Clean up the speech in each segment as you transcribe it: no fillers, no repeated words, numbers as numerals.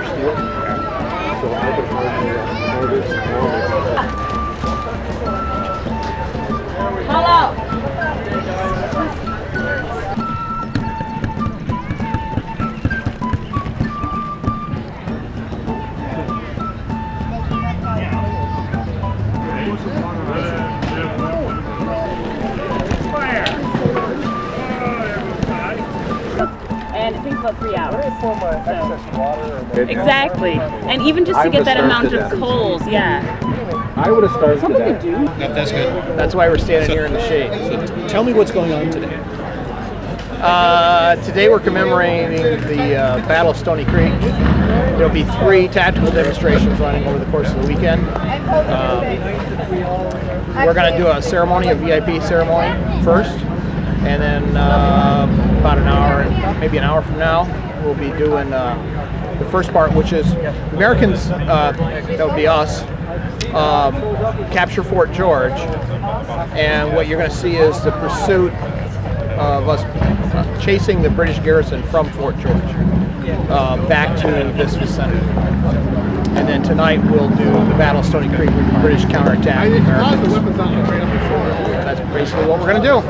steel. So I could hardly notice more. And it takes about 3 hours. So. Exactly. And even just to get that amount of coals, yeah. I would have started Something to do. No, that's good. That's why we're standing here in the shade. So tell me what's going on today. Today we're commemorating the Battle of Stoney Creek. There'll be 3 tactical demonstrations running over the course of the weekend. We're going to do a ceremony, a VIP ceremony first, and then about an hour, maybe an hour from now, we'll be doing the first part, which is Americans, that would be us, capture Fort George, and what you're going to see is the pursuit of us chasing the British garrison from Fort George back to this vicinity. And then tonight we'll do the Battle of Stoney Creek, with the British counterattack. That's basically what we're going to do.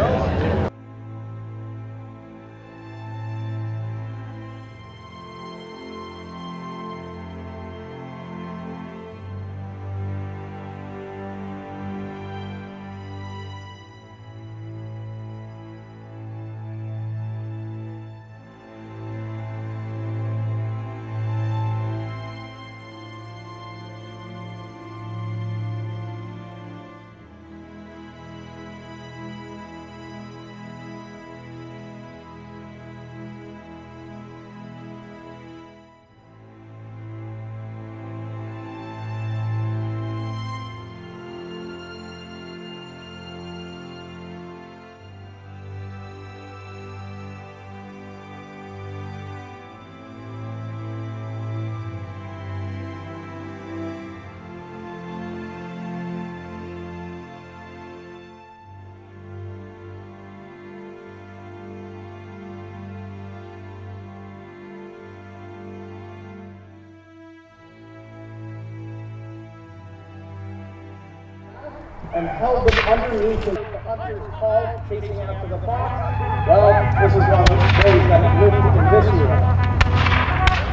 And held them underneath the hunter's call, chasing after the fox. Well, this is one of the days that have lived in this era.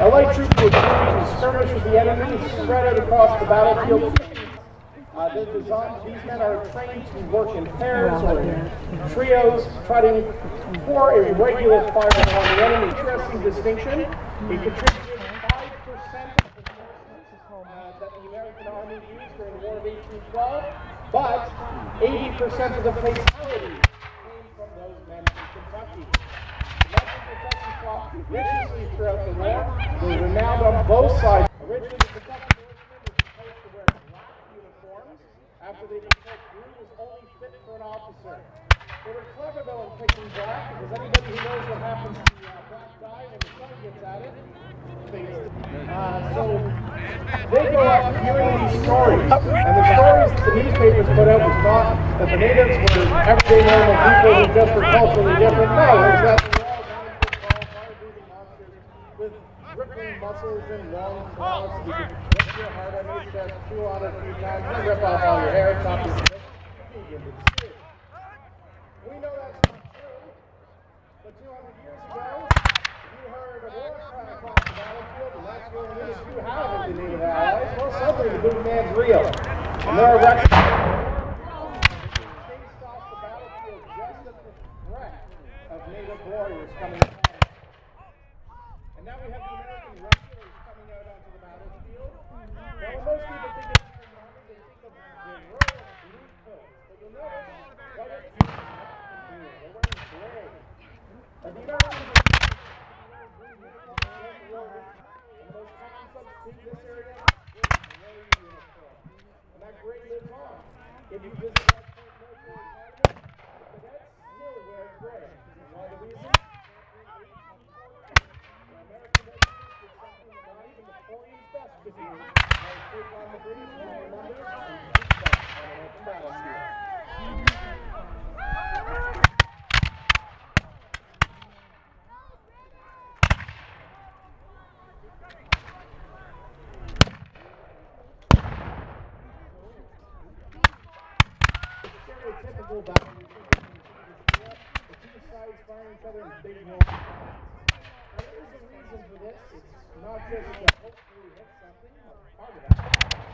Our light troops were trained to skirmish with the enemy, spread out across the battlefield. These men are trained to work in pairs or in trios, trying to pour a regular fire on the enemy. Interesting distinction. He contributed 5% of the forces that the American Army used during the War of 1812. But 80% of the fatalities came from those men in Kentucky. The men in Kentucky fought viciously throughout the war. They were renowned on both sides. Originally, the Kentucky Norsemen were supposed to wear black uniforms. After they became blue, was only fit for an officer. They were clever though in picking black, because anybody who knows what happens to the black dye when the sun gets at it, so they go out hearing these stories, and the stories that the newspapers put out was not that the natives were everyday normal people who just were culturally different. No, it was that they were all 9-foot tall, fire-breathing monsters with rippling muscles and long claws. You could rip your heart on your chest, chew on it a few times, then rip off all your hair, chop your skin. We know that's not true, but 200 years ago, you heard a war cry across the battlefield, and that's where it is. You have the Native allies. Well, suddenly the big man's real. And there are records chased off the battlefield just at the threat of Native warriors coming in. And now we have the American regulars coming out onto the battlefield. Now, when most people think of the Army, they think of the royal blue coats. But you'll notice what it's they're wearing gray. And the Americans and those common substitute this area with gray uniform. And that gray lives on. If you visit that military academy, the cadets still wear gray. And why the reason? The American regulars did something that not even Napoleon's best could do. Take on the British in their numbers and beat them on an open battlefield. go back. The two sides firing each other in big moments. Now, there is a reason for this. It's not just to hopefully hit something, or part of that.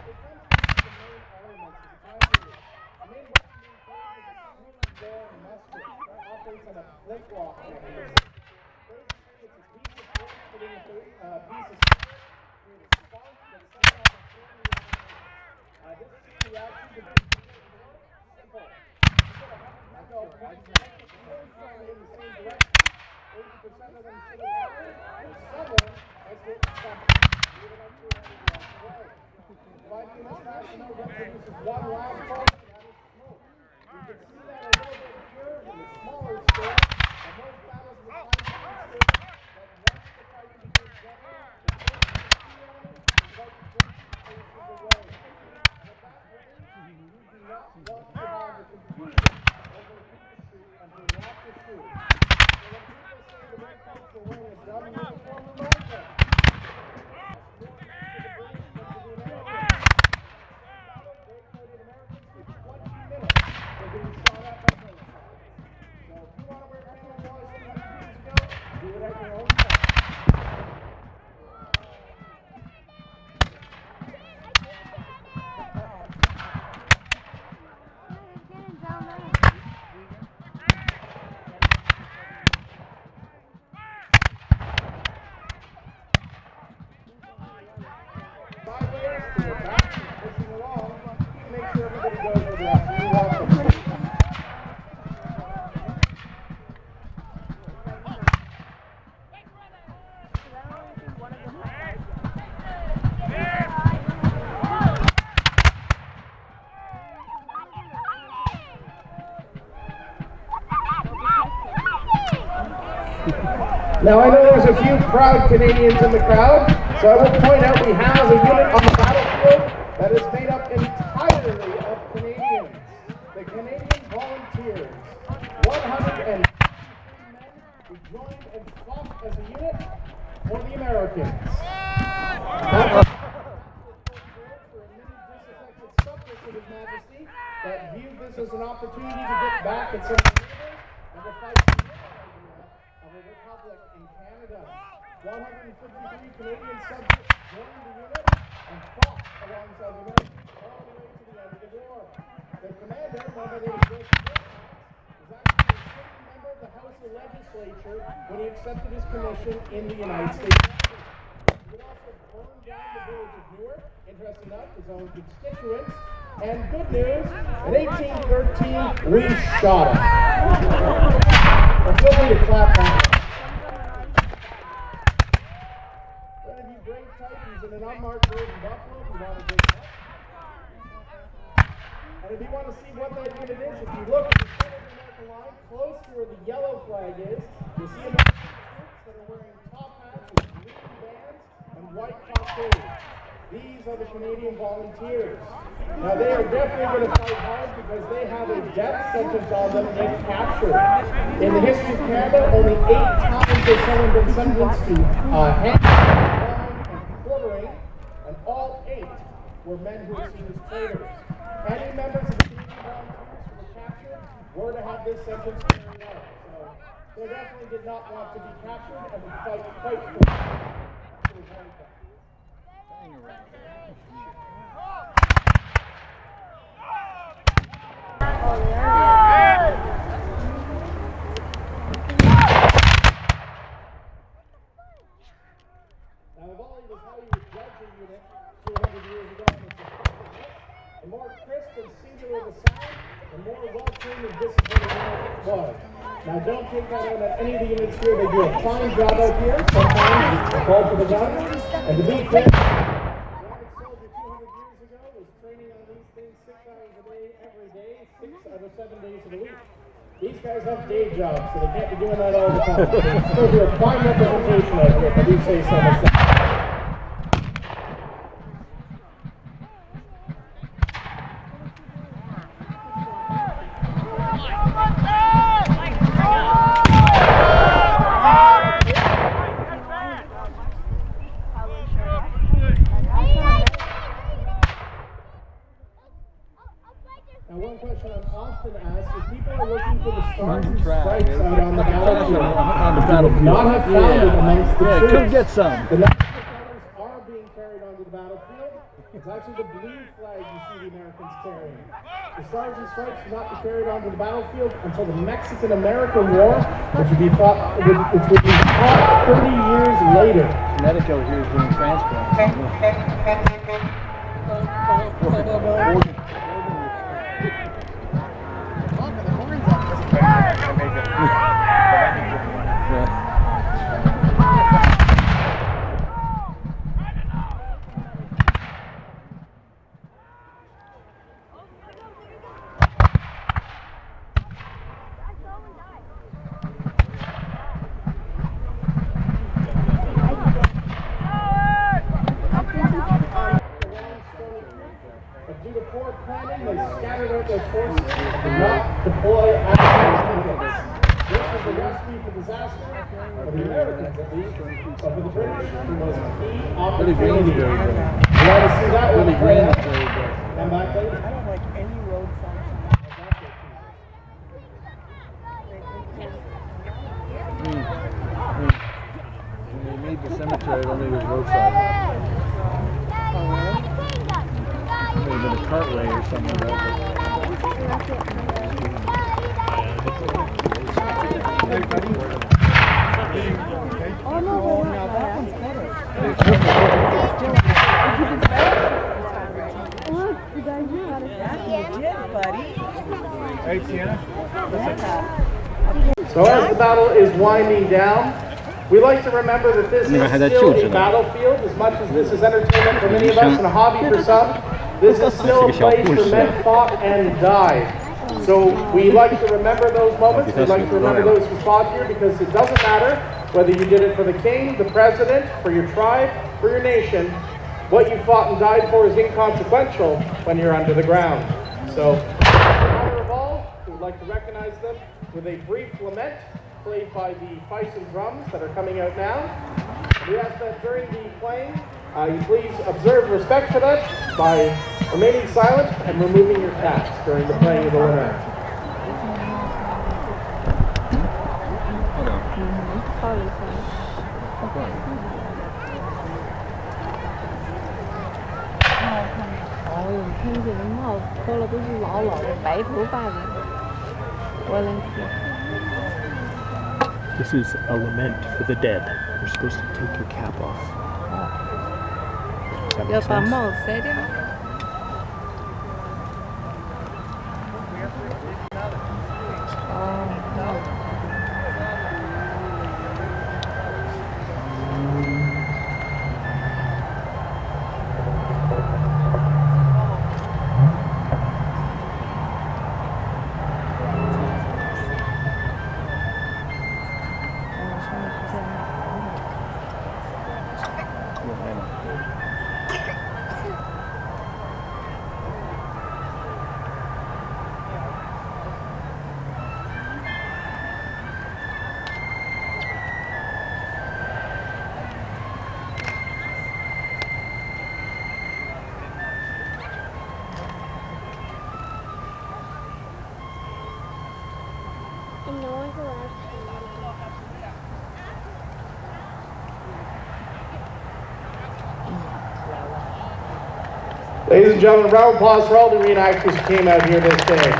It comes down to the main elements of the time period. The main weapon being carried is a smooth-bore musket that operates on a flintlock mechanism. Basically, it's a piece of wood put in a piece of steel, create a spark that sets off a flame reaction. This reaction can be simple. I go right in the same direction. 80% of them should have fired, and someone has hit something. Even up to 100 yards away. Lighting in this fashion, though, then produces one last bulb, and that is smoke. You can see that a little bit here in the smaller scale, and most battles of the time period state that once the fighting begins general, the first to see enemy is like 20 paces away. And at that range, you do not want to have the confusion over who to shoot and who not to shoot. So when people say the Red Coats were wearing a dumb uniform, remind them. That's more used to the British than to the Americans. Gray coated Americans for 20 minutes were being shot at by both sides. So if you want to wear camouflage 100 years ago, do it at your own time. Sideways to the back and pushing along to make sure everybody goes with that. You want them to. Now I know there's a few proud Canadians in the crowd, so I will point out we have a unit on the battlefield that is made up entirely of Canadians. The Canadian Volunteers. 153 men who joined and fought as a unit for the Americans. For a many disaffected subjects of His Majesty that viewed this as an opportunity to get back at some of the neighbors and to fight the idea of a republic in Canada. 153 Canadian subjects joined the unit and fought alongside the Americans all the way to the end of the war. Their commander, my name is Joseph was actually a sitting member of the House of Legislature when he accepted his commission in the United States. He would also burn down the village of Newark, interesting enough, his own constituents. And good news, in 1813, we shot him. Now feel free to clap that one. One of you brave Titans in an unmarked road in Buffalo, if you want to dig that. And if you want to see what that unit is, if you look at the center of the American line, close to where the yellow flag is, you see American troops that are wearing top hats with green bands and white cockades. These are the Canadian Volunteers. Now they are definitely going to fight hard because they have a death sentence on them if captured. In the history of Canada, only 8 times has someone been sentenced to hanging, drawing, and quartering, and all 8 were men who were seen as traitors. Any members of the Canadian Volunteers who were captured were to have this sentence carried out. So they definitely did not want to be captured and would fight for it. Now, the volley was how you would judge a unit 200 years ago, and it's effectiveness. The more crisp and singular the sound, the more well-trained and disciplined the unit was. Now, don't take that out on any of the units here. They do a fine job out here. Sometimes it's called for the gun. And to be clear, the average soldier 200 years ago was training on these things 6 hours a day, every day, 6 out of 7 days of the week. These guys have day jobs, so they can't be doing that all the time. They still do a fine representation out here, if I do say so myself. Now, once question I'm often asked is people are looking for the stars and stripes out on the battlefield. On the battlefield. Not have found it amongst the troops. Come get some. The national colors are being carried onto the battlefield. It's actually the blue flag you see the Americans carrying. The stars and stripes will not be carried onto the battlefield until the Mexican-American War, which would be fought 30 years later. Connecticut here is doing transplants. Due to poor planning, they scattered out their forces and did not deploy after this was a recipe for disaster, for the Americans at least, but for the British, it was a key opportunity. You want to see that one play out? Come back later. I don't like any roadside When they made the cemetery, it only was roadside. Maybe been a cartway or something like that. Oh no, that one's better. Look, you guys got it. You did, buddy. Hey, Tiana. So as the battle is winding down, we like to remember that this is still a battlefield. As much as this is entertainment for many of us and a hobby for some, this is still a place where men fought and died. So we like to remember those moments. We like to remember those who fought here because it doesn't matter whether you did it for the king, the president, for your tribe, for your nation. What you fought and died for is inconsequential when you're under the ground. So, in honor of all, we would like to recognize them with a brief lament played by the fifes and drums that are coming out now. We ask that during the playing, you please observe respect for that by remaining silent and removing your caps during the playing of the lament. This is a lament for the dead. You're supposed to take your cap off. Does that make sense? And no one's allowed to. Ladies and gentlemen, round of applause for all the reenactors who came out here this day.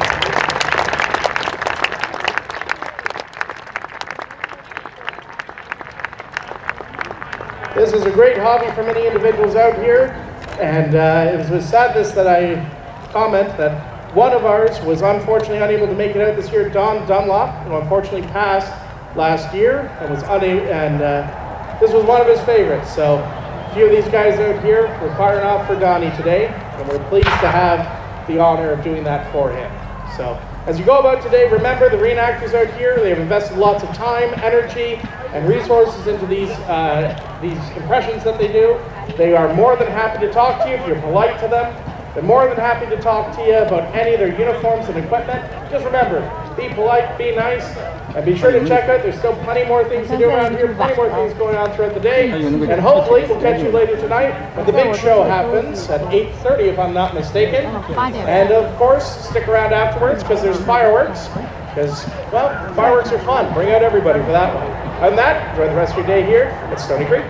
This is a great hobby for many individuals out here, and it was with sadness that I comment that one of ours was unfortunately unable to make it out this year, Don Dunlop, who unfortunately passed last year and was unable, and this was one of his favorites. So a few of these guys out here were firing off for Donnie today, and we're pleased to have the honor of doing that for him. So as you go about today, remember the reenactors out here, they have invested lots of time, energy, and resources into these impressions that they do. They are more than happy to talk to you if you're polite to them. They're more than happy to talk to you about any of their uniforms and equipment. Just remember, be polite, be nice, and be sure to check out. There's still plenty more things to do around here, plenty more things going on throughout the day. And hopefully we'll catch you later tonight when the big show happens at 8:30 if I'm not mistaken. And of course, stick around afterwards because there's fireworks. Because, well, fireworks are fun. Bring out everybody for that one. Other than that, enjoy the rest of your day here at Stoney Creek.